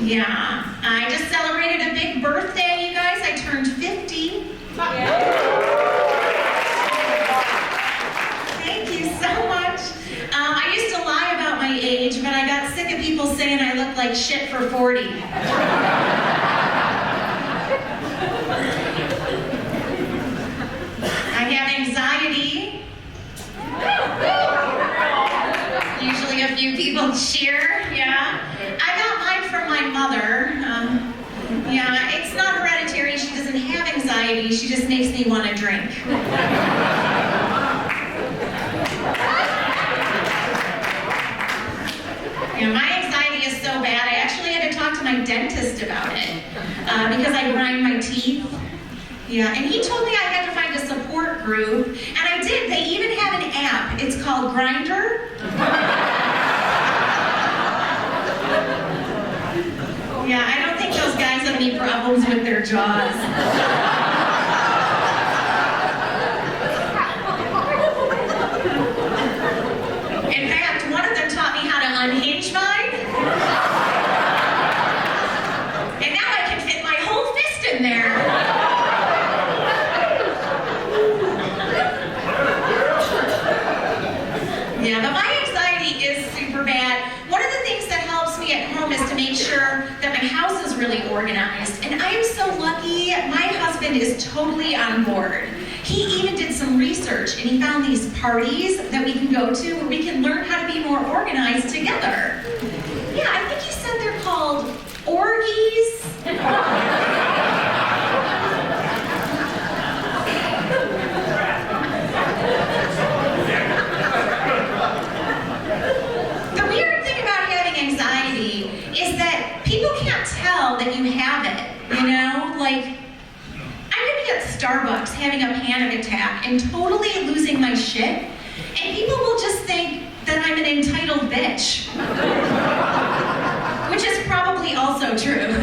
Yeah, I just celebrated a big birthday, you guys. I turned 50. Thank you so much. I used to lie about my age, but I got sick of people saying I look like shit for 40. I have anxiety. Usually a few people cheer, yeah. I got mine from my mother. Yeah, it's not hereditary. She doesn't have anxiety. She just makes me want to drink. Yeah, my anxiety is so bad, I actually had to talk to my dentist about it because I grind my teeth. Yeah, and he told me I had to find a support group, and I did. They even have an app. It's called Grindr. Yeah, I don't think those guys have any problems with their jaws. In fact, one of them taught me how to unhinge mine. And now I can fit my whole fist in there. Yeah, but my anxiety is super bad. One of the things that helps me at home is to make sure that my house is really organized. And I am so lucky, my husband is totally on board. He even did some research and he found these parties that we can go to where we can learn how to be more organized together. Yeah, I think he said they're called orgies. The weird thing about having anxiety is that people can't tell that you have it, you know? Like, I could be at Starbucks having a panic attack and totally losing my shit, and people will just think that I'm an entitled bitch. Which is probably also true.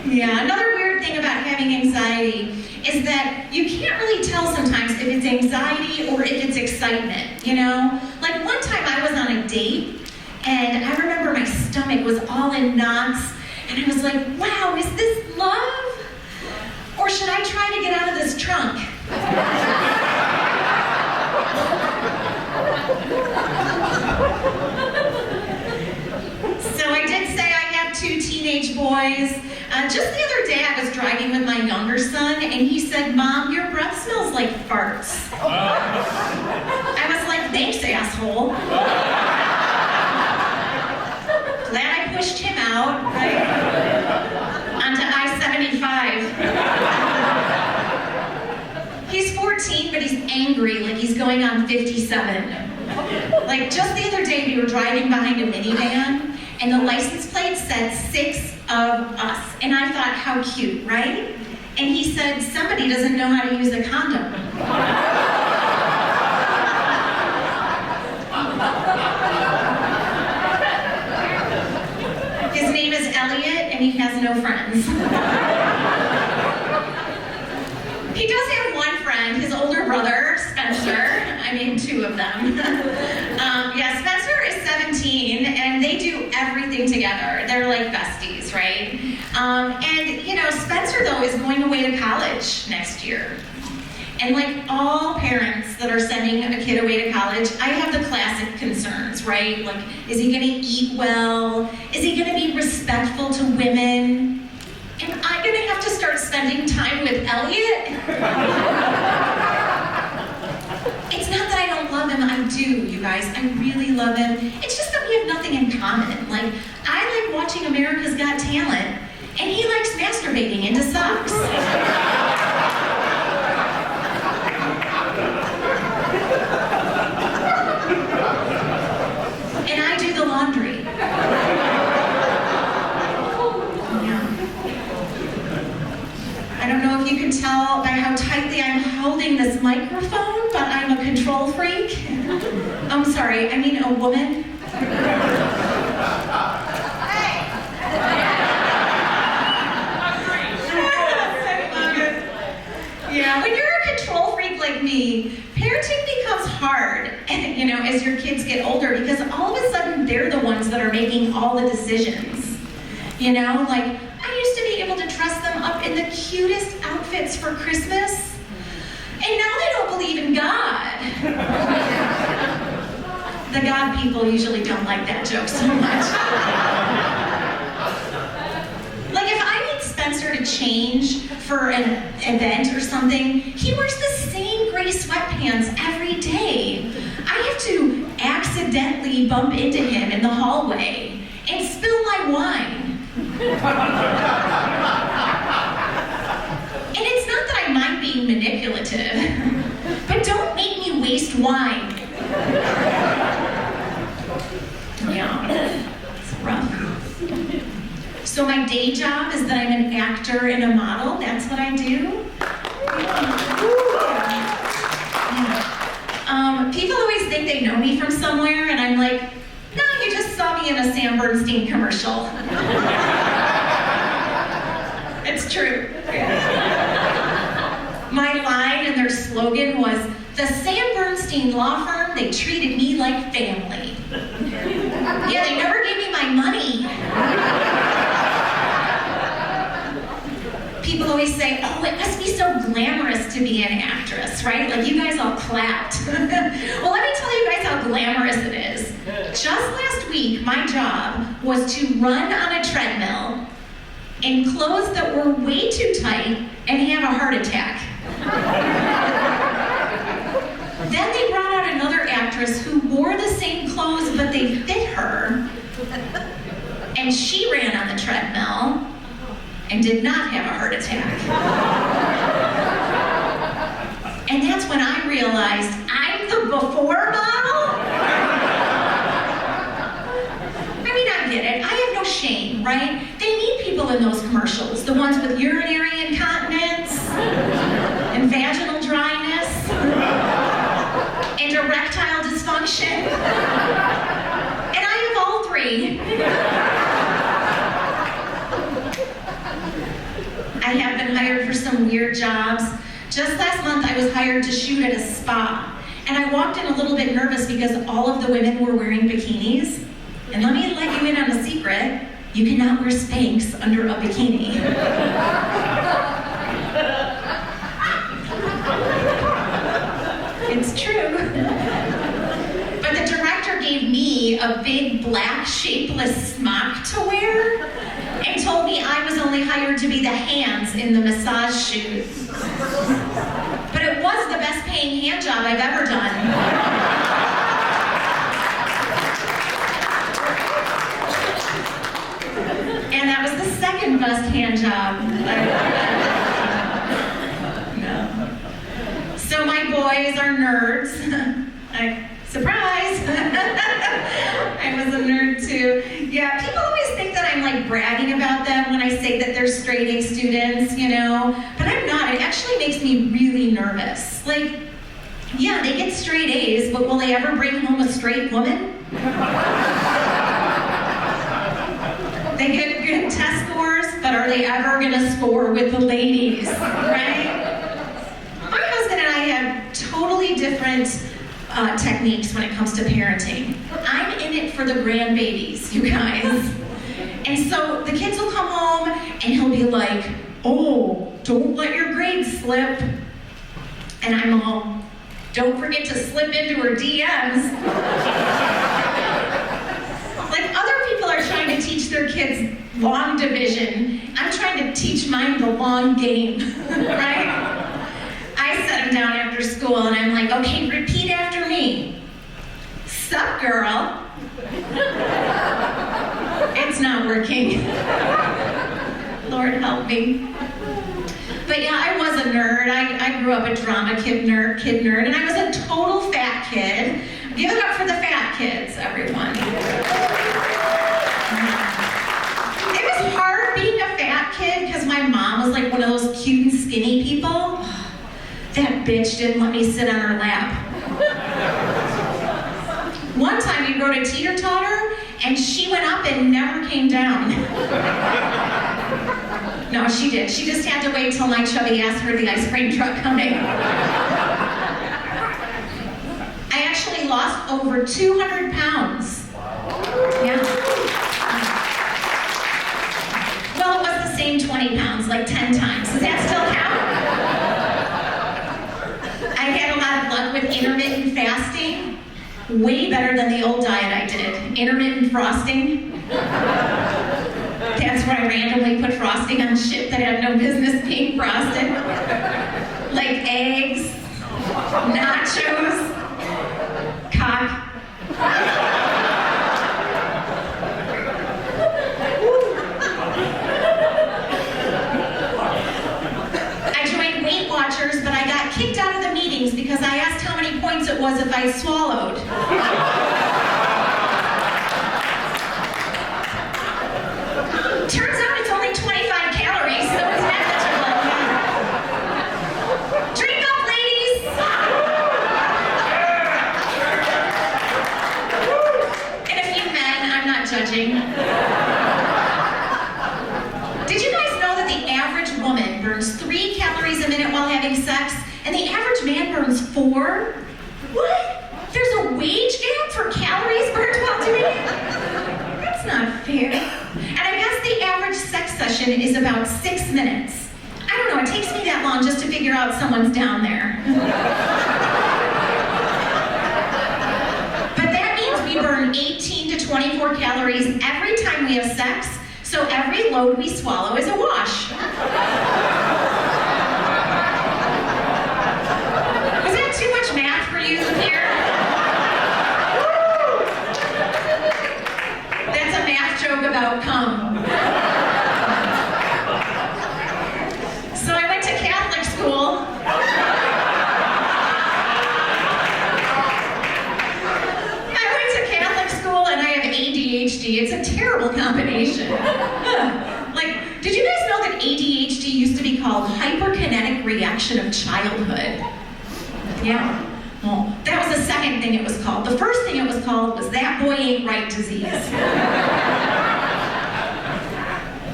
Yeah, another weird thing about having anxiety is that you can't really tell sometimes if it's anxiety or if it's excitement, you know? Like one time I was on a date, and I remember my stomach was all in knots, and I was like, wow, is this love? Or should I try to get out of this trunk? So I did say I have 2 teenage boys. Just the other day I was driving with my younger son, and he said, Mom, your breath smells like farts. I was like, thanks, asshole. Glad I pushed him out, right? Onto I-75. He's 14, but he's angry, like he's going on 57. Like just the other day, we were driving behind a minivan, and the license plate said 6 of us. And I thought, how cute, right? And he said, somebody doesn't know how to use a condom. His name is Elliot, and he has no friends. He does have one friend, his older brother, Spencer. I mean, 2 of them. Yeah, Spencer is 17, and they do everything together. They're like besties, right? And, you know, Spencer, though, is going away to college next year. And like all parents that are sending a kid away to college, I have the classic concerns, right? Like, is he gonna eat well? Is he gonna be respectful to women? Am I gonna have to start spending time with Elliot? It's not that I don't love him, I do, you guys. I really love him. It's just that we have nothing in common. Like, I like watching America's Got Talent, and he likes masturbating into socks. And I do the laundry. Yeah. I don't know if you can tell by how tightly I'm holding this microphone, but I'm a control freak. I'm sorry, I mean a woman. Yeah, when you're a control freak like me, parenting becomes hard. hard, as your kids get older, because all of a sudden they're the ones that are making all the decisions. Like, I used to be able to dress them up in the cutest outfits for Christmas, and now they don't believe in God. The God people usually don't like that joke so much. Like, if I need Spencer to change for an event or something, he wears the same gray sweatpants every day. I have to accidentally bump into him in the hallway and spill my wine. And it's not that I mind being manipulative, but don't make me waste wine. Yeah, it's rough. So my day job is that I'm an actor and a model. That's what I do. Yeah. People always think they know me from somewhere, and I'm like, no, you just saw me in a Sam Bernstein commercial. It's true. My line and their slogan was, the Sam Bernstein law firm, they treated me like family. Yeah, they never gave me my money. People always say, oh, it must be so glamorous to be an actress, right? Like, you guys all clapped. Well, let me tell you guys how glamorous it is. Just last week, my job was to run on a treadmill in clothes that were way too tight and have a heart attack. Then they brought out another actress who wore the same clothes, but they fit her. And she ran on the treadmill and did not have a heart attack. And that's when I realized I'm the before model? I mean, I get it. I have no shame, right? They need people in those commercials. The ones with urinary incontinence, and vaginal dryness, and erectile dysfunction. And I have all three. I have been hired for some weird jobs. Just last month, I was hired to shoot at a spa. And I walked in a little bit nervous because all of the women were wearing bikinis. And let me let you in on a secret. You cannot wear Spanx under a bikini. It's true. But the director gave me a big black shapeless smock to wear and told me I was only hired to be the hands in the massage shoot. But it was the best paying hand job I've ever done. And that was the second best hand job I've ever done. No. So my boys are nerds. Surprise! I was a nerd too. Yeah, people always think that I'm like bragging about them when I say that they're straight A students, but I'm not. It actually makes me really nervous. Like, yeah, they get straight A's, but will they ever bring home a straight woman? They get good test scores, but are they ever gonna score with the ladies, right? My husband and I have totally different techniques when it comes to parenting. I'm in it for the grandbabies, you guys. And so the kids will come home and he'll be like, oh, don't let your grades slip. And I'm all, don't forget to slip into her DMs. Like, other people are trying to teach their kids long division. I'm trying to teach mine the long game, right? I set him down after school and I'm like, okay, repeat after me. Sup, girl? It's not working. Lord help me. But yeah, I was a nerd. I grew up a drama kid nerd, and I was a total fat kid. Give it up for the fat kids, everyone. It was hard being a fat kid because my mom was like one of those cute and skinny people. That bitch didn't let me sit on her lap. One time we rode a teeter-totter, and she went up and never came down. No, she did. She just had to wait till my chubby ass heard the ice cream truck coming. I actually lost over 200 pounds. Yeah. Well, it was the same 20 pounds, like 10 times. Does that still count? I had a lot of luck with intermittent fasting. Way better than the old diet I did. Intermittent frosting. That's where I randomly put frosting on shit that had no business being frosted. Like eggs, nachos, cock. I joined Weight Watchers, but I got kicked out of the meetings because I asked how many points it was if I swallowed. Turns out it's only 25 calories, so it's negligible. Drink up, ladies! And a few men, I'm not judging. Did you guys know that the average woman burns 3 calories a minute while having sex, and the average man burns 4? What? There's a wage gap for calories burned while doing it? That's not fair. And I guess the average sex session is about 6 minutes. I don't know, it takes me that long just to figure out someone's down there. But that means we burn 18 to 24 calories every time we have sex, so every load we swallow is a wash. Was that too much math for you here? That's a math joke about cum. So I went to Catholic school. And I have ADHD. It's a terrible combination. Like, did you guys know that ADHD used to be called hyperkinetic reaction of childhood? Yeah. Well, that was the second thing it was called. The first thing it was called was that boy ain't right disease.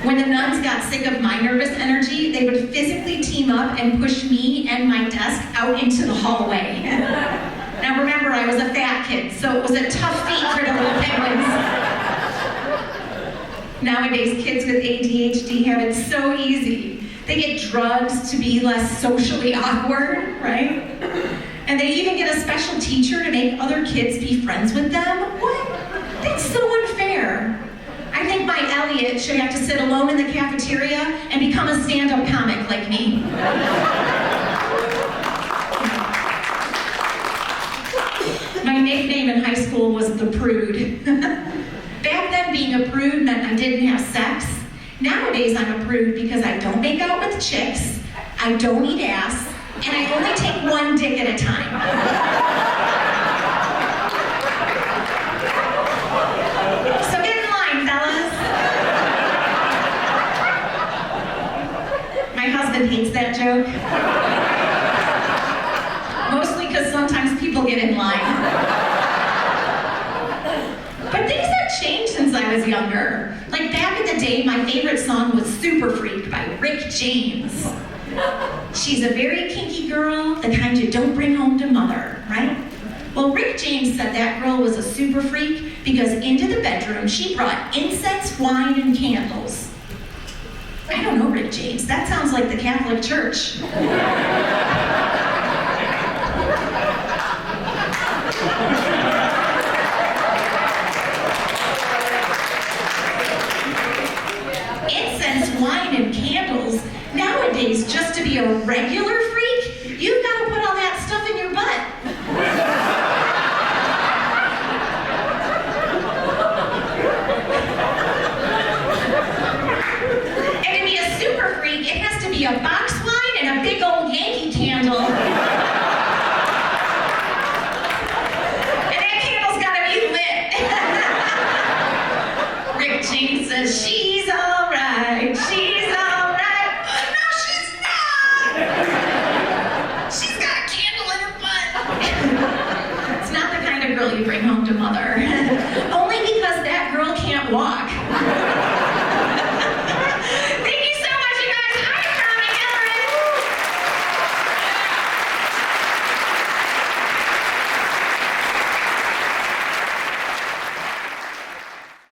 When the nuns got sick of my nervous energy, they would physically team up and push me and my desk out into the hallway. Now remember, I was a fat kid, so it was a tough feat for the little penguins. Nowadays, kids with ADHD have it so easy. They get drugs to be less socially awkward, right? And they even get a special teacher to make other kids be friends with them. What? That's so unfair. I think my Elliot should have to sit alone in the cafeteria and become a stand-up comic like me. My nickname in high school was the prude. Back then, being a prude meant I didn't have sex. Nowadays, I'm a prude because I don't make out with chicks, I don't eat ass, and I only take one dick at a time. So get in line, fellas. My husband hates that joke. Mostly because sometimes people get in line. But things have changed since I was younger. Like back in the day, my favorite song was Super Freak by Rick James. She's a very kinky girl, the kind you don't bring home to mother, right? Well, Rick James said that girl was a super freak because into the bedroom she brought incense, wine, and candles. I don't know Rick James. That sounds like the Catholic Church. Incense, wine, and candles. Nowadays, just to be a regular freak, you've got to put all that stuff in your butt. And to be a super freak, it has to be a box wine and a big old Yankee candle. And that candle's got to be lit. Rick James says, she's all right, she's all right. No, she's not. She's got a candle in her butt. It's not the kind of girl you bring home to mother.